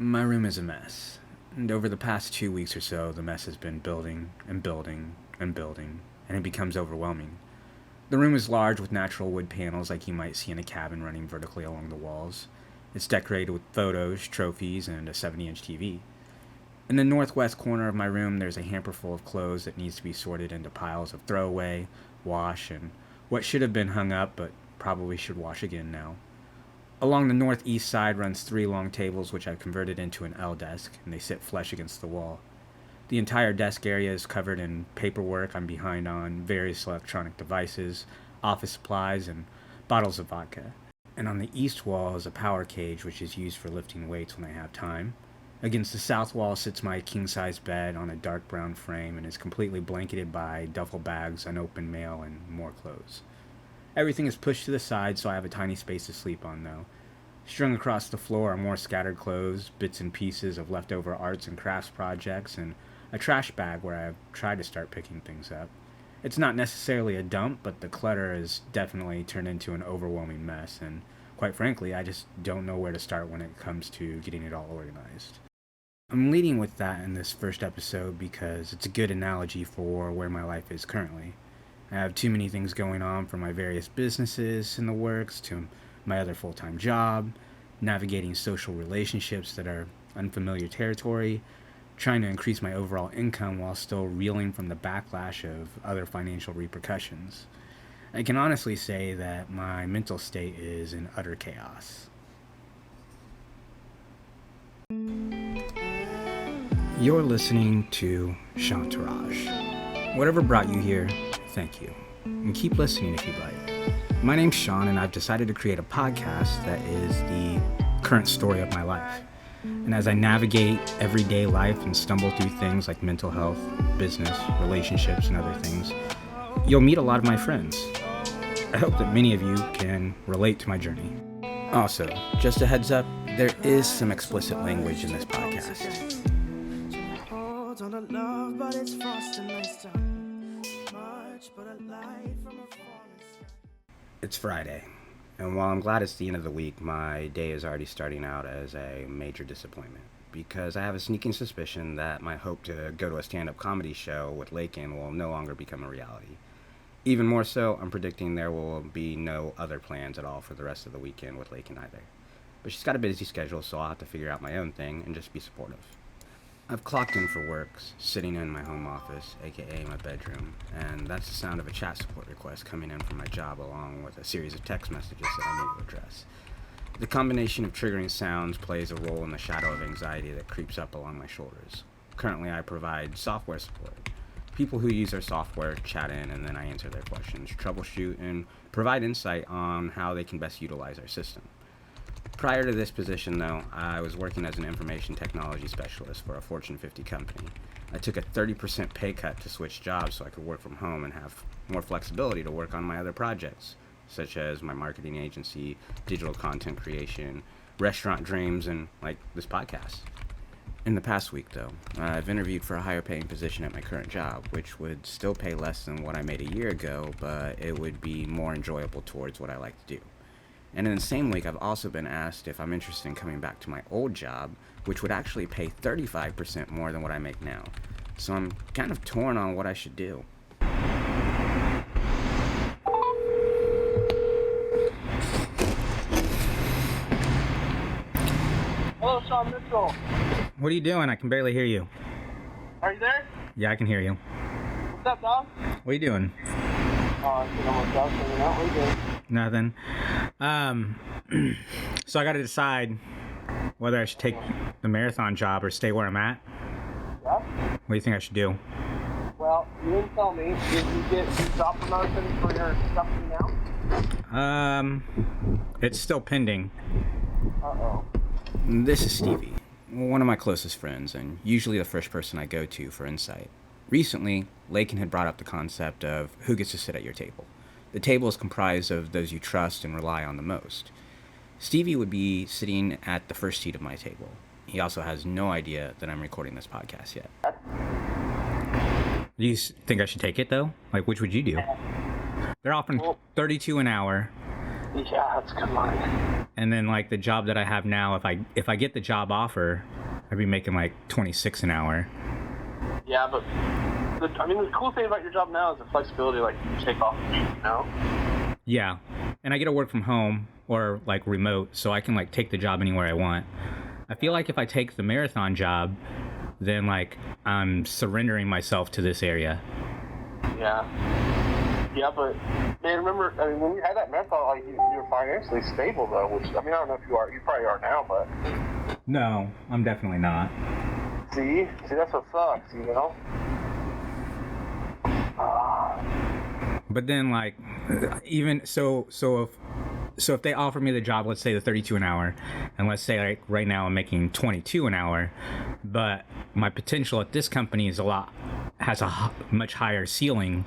My room is a mess, and over the past 2 weeks or so, the mess has been building and building and building, and it becomes overwhelming. The room is large with natural wood panels like you might see in a cabin running vertically along the walls. It's decorated with photos, trophies, and a 70-inch TV. In the northwest corner of my room, there's a hamper full of clothes that needs to be sorted into piles of throwaway, wash, and what should have been hung up but probably should wash again now. Along the northeast side runs 3 long tables which I've converted into an L desk, and they sit flush against the wall. The entire desk area is covered in paperwork I'm behind on, various electronic devices, office supplies, and bottles of vodka. And on the east wall is a power cage which is used for lifting weights when I have time. Against the south wall sits my king-size bed on a dark brown frame and is completely blanketed by duffel bags, unopened mail, and more clothes. Everything is pushed to the side so I have a tiny space to sleep on, though. Strung across the floor are more scattered clothes, bits and pieces of leftover arts and crafts projects, and a trash bag where I've tried to start picking things up. It's not necessarily a dump, but the clutter has definitely turned into an overwhelming mess, and quite frankly, I just don't know where to start when it comes to getting it all organized. I'm leading with that in this first episode because it's a good analogy for where my life is currently. I have too many things going on from my various businesses in the works to my other full-time job, navigating social relationships that are unfamiliar territory, trying to increase my overall income while still reeling from the backlash of other financial repercussions. I can honestly say that my mental state is in utter chaos. You're listening to Shawntourage. Whatever brought you here, thank you. And keep listening if you'd like. My name's Sean, and I've decided to create a podcast that is the current story of my life. And as I navigate everyday life and stumble through things like mental health, business, relationships, and other things, you'll meet a lot of my friends. I hope that many of you can relate to my journey. Also, just a heads up, there is some explicit language in this podcast. It's Friday, and while I'm glad it's the end of the week, my day is already starting out as a major disappointment, because I have a sneaking suspicion that my hope to go to a stand-up comedy show with Lakin will no longer become a reality. Even more so, I'm predicting there will be no other plans at all for the rest of the weekend with Lakin either. But she's got a busy schedule, so I'll have to figure out my own thing and just be supportive. I've clocked in for work, sitting in my home office, aka my bedroom, and that's the sound of a chat support request coming in from my job along with a series of text messages that I need to address. The combination of triggering sounds plays a role in the shadow of anxiety that creeps up along my shoulders. Currently, I provide software support. People who use their software chat in, and then I answer their questions, troubleshoot, and provide insight on how they can best utilize our system. Prior to this position, though, I was working as an information technology specialist for a Fortune 50 company. I took a 30% pay cut to switch jobs so I could work from home and have more flexibility to work on my other projects, such as my marketing agency, digital content creation, restaurant dreams, and, like, this podcast. In the past week, though, I've interviewed for a higher paying position at my current job, which would still pay less than what I made a year ago, but it would be more enjoyable towards what I like to do. And in the same week, I've also been asked if I'm interested in coming back to my old job, which would actually pay 35% more than what I make now. So I'm kind of torn on what I should do. Hello, Sean Mitchell. What are you doing? I can barely hear you. Are you there? Yeah, I can hear you. What's up, dog? What are you doing? I think I'm on dog hanging out. What are you doing? Nothing. So I got to decide whether I should take the marathon job or stay where I'm at. Yeah? What do you think I should do? Well, you didn't tell me. Did you get job promotion for your company now? It's still pending. Uh-oh. This is Stevie, one of my closest friends, and usually the first person I go to for insight. Recently, Lakin had brought up the concept of who gets to sit at your table. The table is comprised of those you trust and rely on the most. Stevie would be sitting at the first seat of my table. He also has no idea that I'm recording this podcast yet. Do you think I should take it, though? Like, which would you do? They're offering $32 an hour. Yeah, that's good money. And then like the job that I have now, if I get the job offer, I'd be making like 26 an hour. Yeah, but the cool thing about your job now is the flexibility. Like you take off, you know. Yeah, and I get to work from home or like remote, so I can like take the job anywhere I want. I feel like if I take the marathon job, then like I'm surrendering myself to this area. Yeah. Yeah, but man, remember, when you had that marathon, like you were financially stable though. Which I don't know if you are. You probably are now, but. No, I'm definitely not. See, that's what sucks, you know. But then like, even so if they offer me the job, let's say the 32 an hour, and let's say like right now I'm making 22 an hour, but my potential at this company has a much higher ceiling,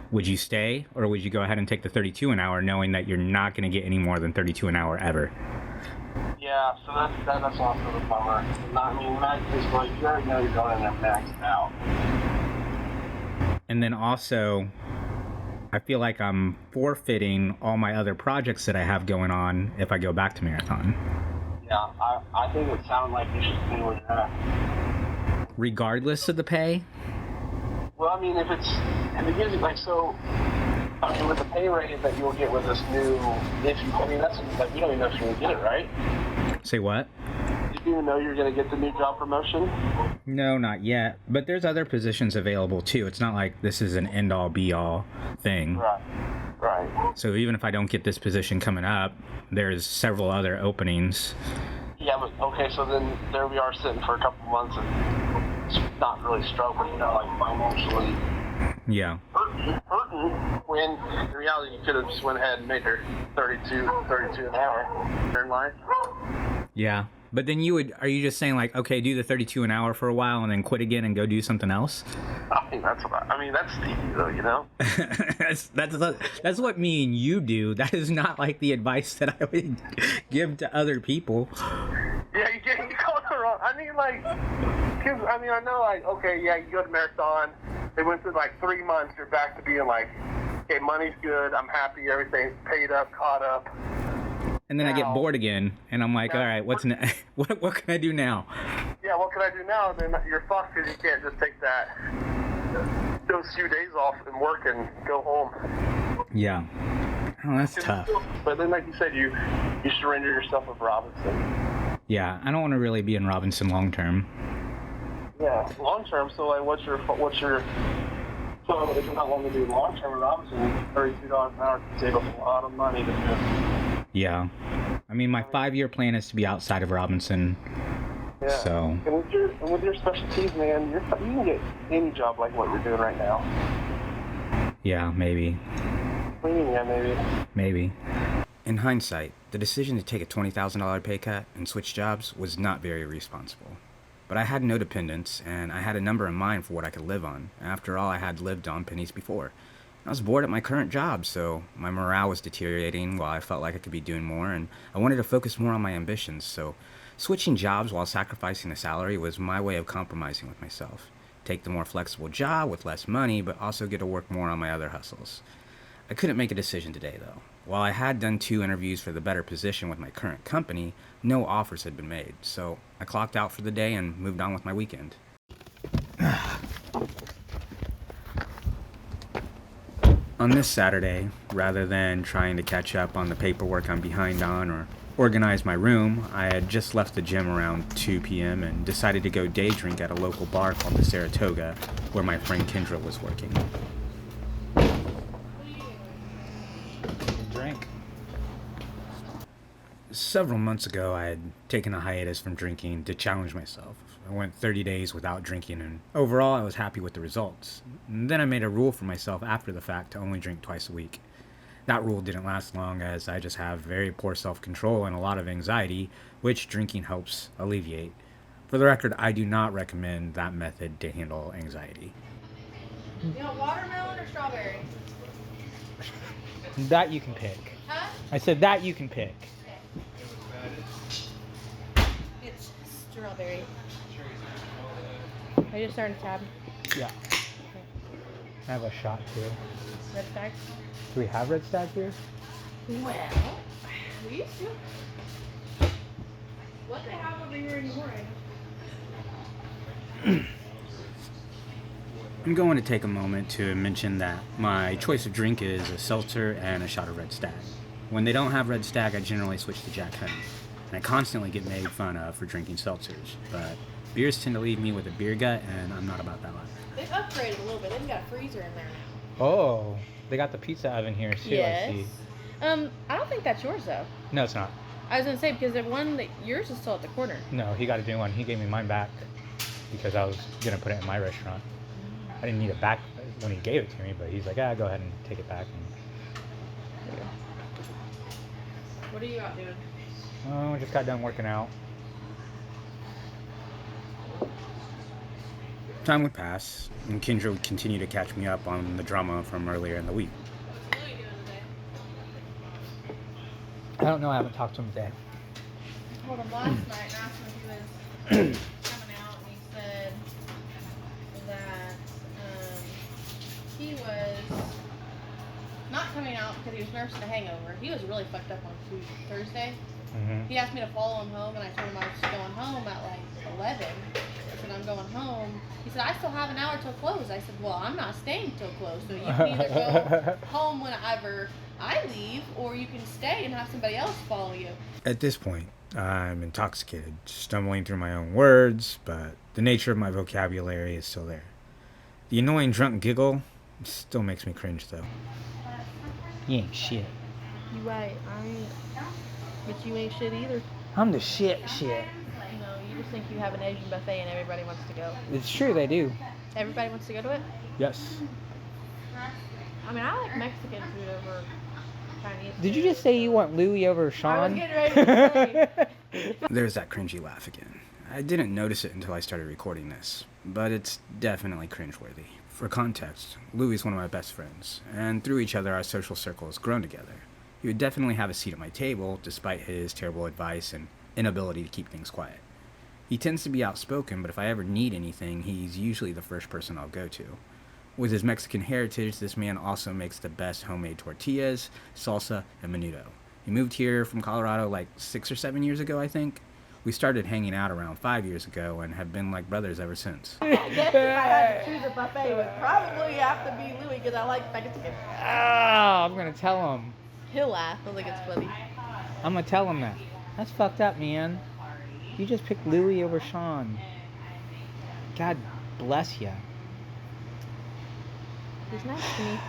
would you stay, or would you go ahead and take the 32 an hour knowing that you're not going to get any more than 32 an hour ever? Yeah, so that's also the bummer. Max is like, you already know you're going in there maxed out. And then also, I feel like I'm forfeiting all my other projects that I have going on if I go back to Marathon. Yeah, I think it sounds like you should stay where you're at. Regardless of the pay? Well, if it gives you, like, so, with the pay rate that you'll get with this new, that's, like, you don't even know if you're going to get it, right? Say what? Did you even know you're going to get the new job promotion? No, not yet. But there's other positions available, too. It's not like this is an end-all, be-all thing. Right. So even if I don't get this position coming up, there's several other openings. Yeah, but, okay, so then there we are sitting for a couple months and it's not really struggling, like, financially. Yeah. Hurting when in reality you could have just went ahead and made her 32 an hour in life. Yeah. But then are you just saying like, okay, do the 32 an hour for a while and then quit again and go do something else? That's sneaky though, you know? that's what me and you do. That is not like the advice that I would give to other people. Yeah, you called it wrong. Cause I know like, okay, yeah, you go to Marathon. They went through like 3 months. You're back to being like, okay, money's good. I'm happy. Everything's paid up, caught up. And then I get bored again, and I'm like, all right, what's next? What can I do now? Yeah, what can I do now? Then you're fucked because you can't just take those few days off and work and go home. Yeah. Oh, that's tough. But then, like you said, you surrender yourself with Robinson. Yeah, I don't want to really be in Robinson long term. Yeah, long term. So, like, what's your? So, if you're not wanting to do long term with Robinson, $32 an hour can save a lot of money to do. Yeah. My 5-year plan is to be outside of Robinson. Yeah. So. And with your specialties, man, you can get any job like what you're doing right now. Yeah, maybe. What do you mean, yeah, maybe? Maybe. In hindsight, the decision to take a $20,000 pay cut and switch jobs was not very responsible. But I had no dependents, and I had a number in mind for what I could live on. After all, I had lived on pennies before. I was bored at my current job, so my morale was deteriorating while I felt like I could be doing more, and I wanted to focus more on my ambitions, so switching jobs while sacrificing a salary was my way of compromising with myself. Take the more flexible job with less money, but also get to work more on my other hustles. I couldn't make a decision today, though. While I had done 2 interviews for the better position with my current company, no offers had been made, so I clocked out for the day and moved on with my weekend. On this Saturday, rather than trying to catch up on the paperwork I'm behind on or organize my room, I had just left the gym around 2 p.m. and decided to go day drink at a local bar called the Saratoga, where my friend Kendra was working. Drink. Several months ago, I had taken a hiatus from drinking to challenge myself. I went 30 days without drinking, and overall I was happy with the results. And then I made a rule for myself after the fact to only drink twice a week. That rule didn't last long, as I just have very poor self-control and a lot of anxiety, which drinking helps alleviate. For the record, I do not recommend that method to handle anxiety. You want watermelon or strawberry? That you can pick. Huh? I said that you can pick. It's strawberry. I just started a tab. Yeah. I have a shot too. Red Stag? Do we have Red Stag here? Well, We used to. What they have over here anymore? I'm going to take a moment to mention that my choice of drink is a seltzer and a shot of Red Stag. When they don't have Red Stag, I generally switch to Jack Honey. And I constantly get made fun of for drinking seltzers, but beers tend to leave me with a beer gut, and I'm not about that life. They've upgraded a little bit. They've got a freezer in there now. Oh, they got the pizza oven here too. Yes. I see. I don't think that's yours though. No, it's not. I was gonna say because the one that yours is still at the corner. No, he got a new one. He gave me mine back because I was gonna put it in my restaurant. I didn't need it back when he gave it to me, but he's like, go ahead and take it back. And What are you out doing? I just got done working out. Time would pass, and Kendra would continue to catch me up on the drama from earlier in the week. What's Louie doing today? I don't know. I haven't talked to him today. I called him last night and asked him if he was coming out, and he said that he was not coming out because he was nursing a hangover. He was really fucked up on Thursday. Mm-hmm. He asked me to follow him home, and I told him I was going home at like 11. I said, I'm going home. He said, I still have an hour till close. I said, well, I'm not staying till close, so you can either go home whenever I leave, or you can stay and have somebody else follow you. At this point, I'm intoxicated, stumbling through my own words, but the nature of my vocabulary is still there. The annoying drunk giggle still makes me cringe, though. You ain't shit. You right, I ain't. But you ain't shit either. I'm the shit. You know, you just think you have an Asian buffet and everybody wants to go. It's true, they do. Everybody wants to go to it? Yes. I mean, I like Mexican food over Chinese food. Did you just say you want Louie over I was Sean? getting ready to say. There's that cringy laugh again. I didn't notice it until I started recording this, but it's definitely cringeworthy. For context, Louis is one of my best friends, and through each other our social circle has grown together. He would definitely have a seat at my table, despite his terrible advice and inability to keep things quiet. He tends to be outspoken, but if I ever need anything, he's usually the first person I'll go to. With his Mexican heritage, this man also makes the best homemade tortillas, salsa, and menudo. He moved here from Colorado like 6 or 7 years ago, I think. We started hanging out around 5 years ago and have been like brothers ever since. I guess if I had to choose a buffet, it would probably have to be Louis because I like Mexican. Ah, I'm gonna tell him. He'll laugh. He'll think it's funny. I'm gonna tell him that. That's fucked up, man. You just picked Louie over Sean. God bless ya. He's nice to me.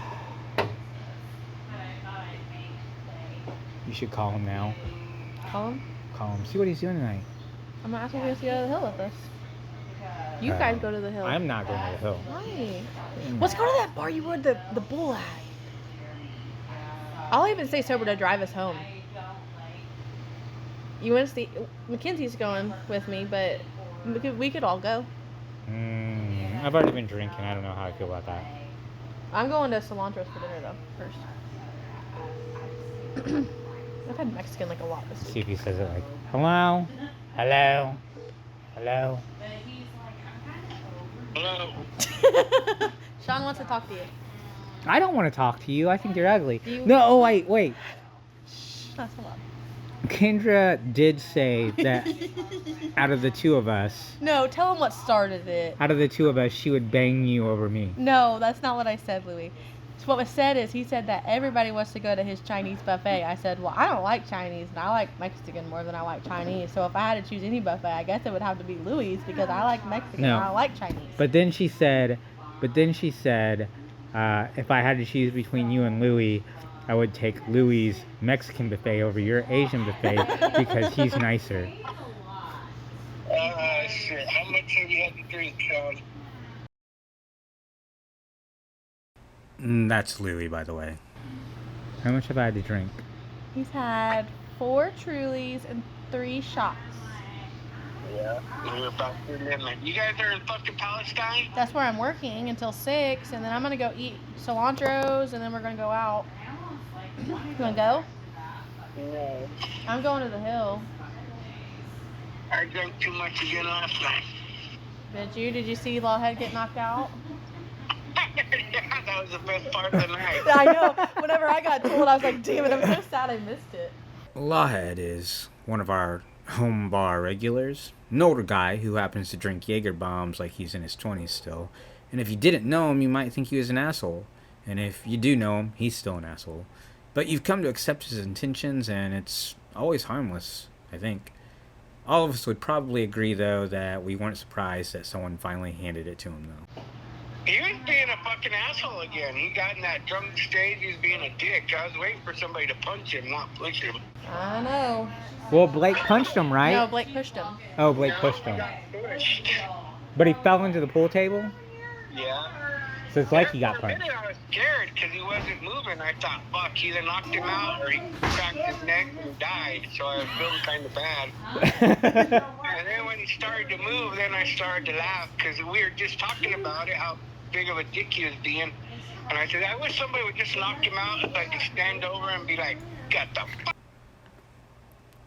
You should call him now. Call him. Call him. See what he's doing tonight. I'm gonna ask him to go to the hill with us. You guys go to the hill. I'm not going to the hill. Why? Let's go to that bar you rode the bull at. I'll even stay sober to drive us home. You want to see? Mackenzie's going with me, but we could all go. I've already been drinking. I don't know how I feel about that. I'm going to Shawntourage for dinner though first. I've had Mexican like a lot this See week. if he says it like, hello? Hello? Hello? Hello. Sean wants to talk to you. I don't want to talk to you. I think you're ugly. You- No, oh, wait. That's a lot. Kendra did say that out of the two of us, No, tell him what started it. she would bang you over me. No, that's not what I said, Louis. So what was said is he said that everybody wants to go to his Chinese buffet. I said, well, I don't like Chinese, and I like Mexican more than I like Chinese. So if I had to choose any buffet, I guess it would have to be Louis because I like Mexican No. and I like Chinese. But then she said, if I had to choose between you and Louis, I would take Louis' Mexican buffet over your Asian buffet because he's nicer. Shit. How much have you had to drink, Sean? That's Louis, by the way. How much have I had to drink? He's had 4 Trulies and 3 shots. Yeah. You're about to limit. You guys are in fucking Palestine? That's where I'm working until 6, and then I'm going to go eat cilantro's, and then we're going to go out. You want to go? No. I'm going to the hill. I drank too much again last night. Did you? Did you see Lawhead get knocked out? Yeah, that was the best part of the night. I know. Whenever I got told, I was like, damn it, I'm so sad I missed it. Lawhead is one of our home bar regulars, an older guy who happens to drink Jaeger bombs like he's in his 20s still. And if you didn't know him, you might think he was an asshole. And if you do know him, he's still an asshole. But you've come to accept his intentions, and it's always harmless, I think. All of us would probably agree, though, that we weren't surprised that someone finally handed it to him, though. He was being a fucking asshole again. He got in that drunk stage, he was being a dick. I was waiting for somebody to punch him, not push him. I know. Well, Blake punched him, right? No, Blake pushed him. Oh, Blake pushed him. Got pushed. But he fell into the pool table? Yeah. So it's like he got For a punched. minute, I was scared because he wasn't moving. I thought, fuck, either knocked him out or he cracked his neck and died. So I was feeling kind of bad. And then when he started to move, then I started to laugh because we were just talking about it, how big of a dick he was being. And I said, I wish somebody would just knock him out so I could stand over and be like, get the fuck.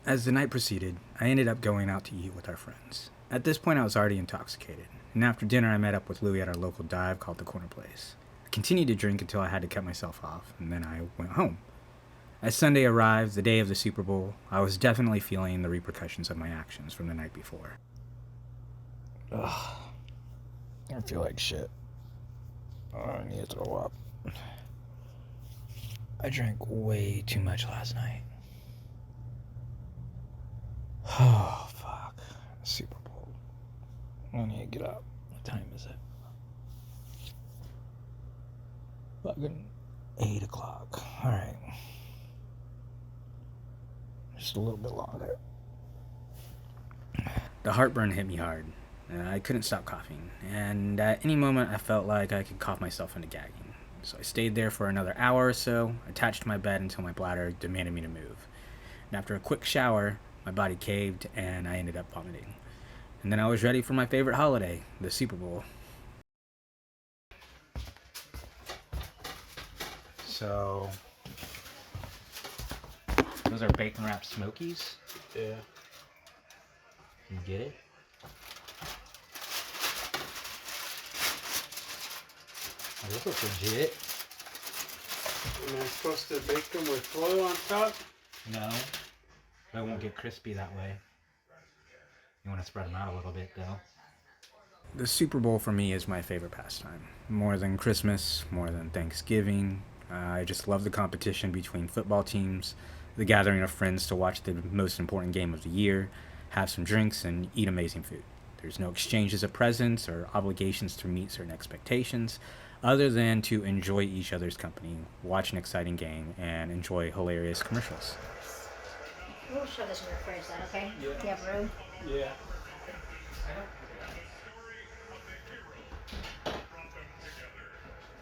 As the night proceeded, I ended up going out to eat with our friends. At this point, I was already intoxicated, and after dinner, I met up with Louie at our local dive called the Corner Place. I continued to drink until I had to cut myself off, and then I went home. As Sunday arrived, the day of the Super Bowl, I was definitely feeling the repercussions of my actions from the night before. Ugh. I feel like shit. I need to throw up. I drank way too much last night. Oh, fuck. Super Bowl. I need to get up. What time is it? Fucking 8 o'clock. Alright. Just a little bit longer. The heartburn hit me hard. I couldn't stop coughing, and at any moment I felt like I could cough myself into gagging. So I stayed there for another hour or so, attached to my bed until my bladder demanded me to move. And after a quick shower, my body caved and I ended up vomiting. And then I was ready for my favorite holiday, the Super Bowl. So, those are bacon wrapped Smokies? Yeah. You get it? Oh, this looks legit. Am I supposed to bake them with foil on top? No, they won't get crispy that way. You want to spread them out a little bit, though. The Super Bowl for me is my favorite pastime. More than Christmas, more than Thanksgiving. I just love the competition between football teams, the gathering of friends to watch the most important game of the year, have some drinks, and eat amazing food. There's no exchanges of presents or obligations to meet certain expectations, other than to enjoy each other's company, watch an exciting game, and enjoy hilarious commercials. We'll show this in your fridge then, okay? Yeah. You have room? Yeah.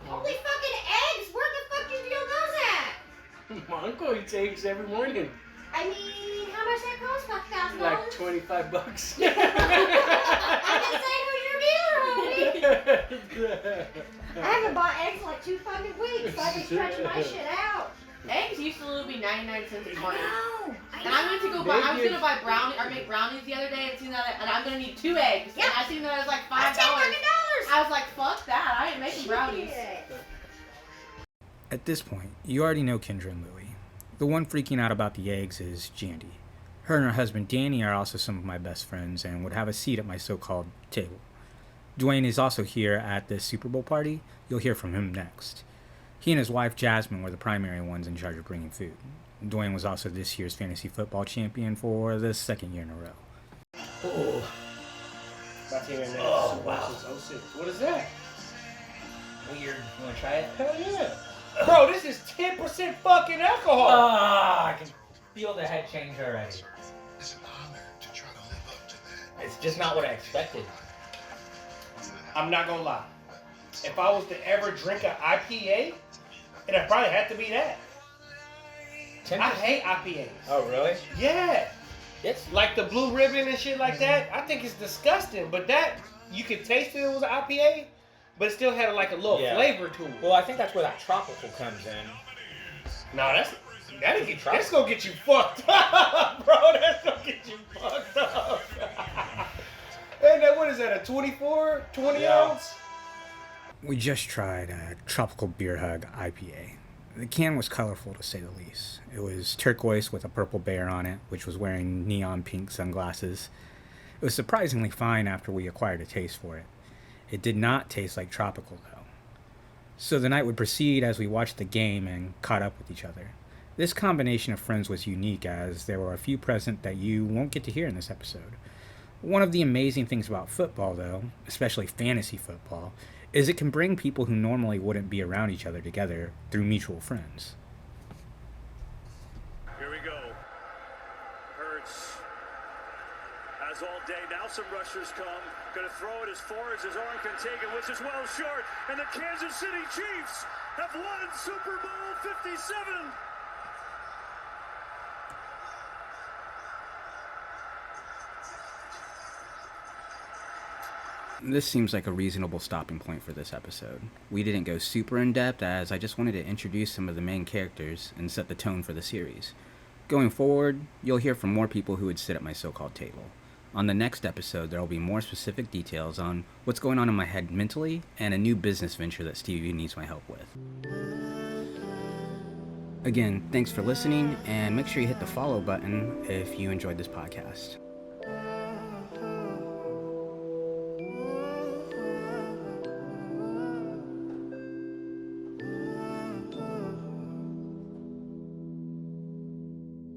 Holy fucking eggs! Where the fuck did you get those at? My uncle eats eggs every morning. I mean, how much that cost? $5,000? Like $25. I'm just saying who's your dealer, homie. I haven't bought eggs in like 2 fucking weeks, so I've been stretching my shit out. Eggs used to be 99 cents a carton. No, I And I went to go They buy. I was give- gonna buy brownie or make brownies the other day, and seen that, and I'm gonna need 2 eggs. Yep. And I seen that it was like That's $5. $10 fucking dollars. I was like, fuck that! I ain't making brownies. Shit. At this point, you already know Kendra and Louie. The one freaking out about the eggs is Jandy. Her and her husband Danny are also some of my best friends and would have a seat at my so-called table. Dwayne is also here at this Super Bowl party. You'll hear from him next. He and his wife Jasmine were the primary ones in charge of bringing food. Dwayne was also this year's fantasy football champion for the 2nd year in a row. Oh. My team ain't made Oh, it wow. since 06. What is that? Weird. You wanna try it? Hell yeah. Bro, this is 10% fucking alcohol. Ah, I can feel the head change already. It's an honor to try to live up to that. It's just not what I expected. I'm not gonna lie. If I was to ever drink an IPA, it'd probably have to be that. 10%? I hate IPAs. Oh, really? Yeah. It's Like the blue ribbon and shit like that. I think it's disgusting. But that, you could taste it was an IPA, but it still had like a little Yeah. flavor to it. well, I think that's where that tropical comes in. No, that's gonna get you fucked up, bro. That's gonna get you fucked up. And that, what is that, a 20 Yeah. ounce? We just tried a Tropical Beer Hug IPA. The can was colorful, to say the least. It was turquoise with a purple bear on it, which was wearing neon pink sunglasses. It was surprisingly fine after we acquired a taste for it. It did not taste like tropical, though. So the night would proceed as we watched the game and caught up with each other. This combination of friends was unique, as there were a few present that you won't get to hear in this episode. One of the amazing things about football, though, especially fantasy football, is it can bring people who normally wouldn't be around each other together through mutual friends. Here we go. Hurts has all day. Now some rushers come. Going to throw it as far as his arm can take it, which is well short. And the Kansas City Chiefs have won Super Bowl 57. This seems like a reasonable stopping point for this episode. We didn't go super in-depth, as I just wanted to introduce some of the main characters and set the tone for the series. Going forward, you'll hear from more people who would sit at my so-called table. On the next episode, there will be more specific details on what's going on in my head mentally and a new business venture that Stevie needs my help with. Again, thanks for listening, and make sure you hit the follow button if you enjoyed this podcast.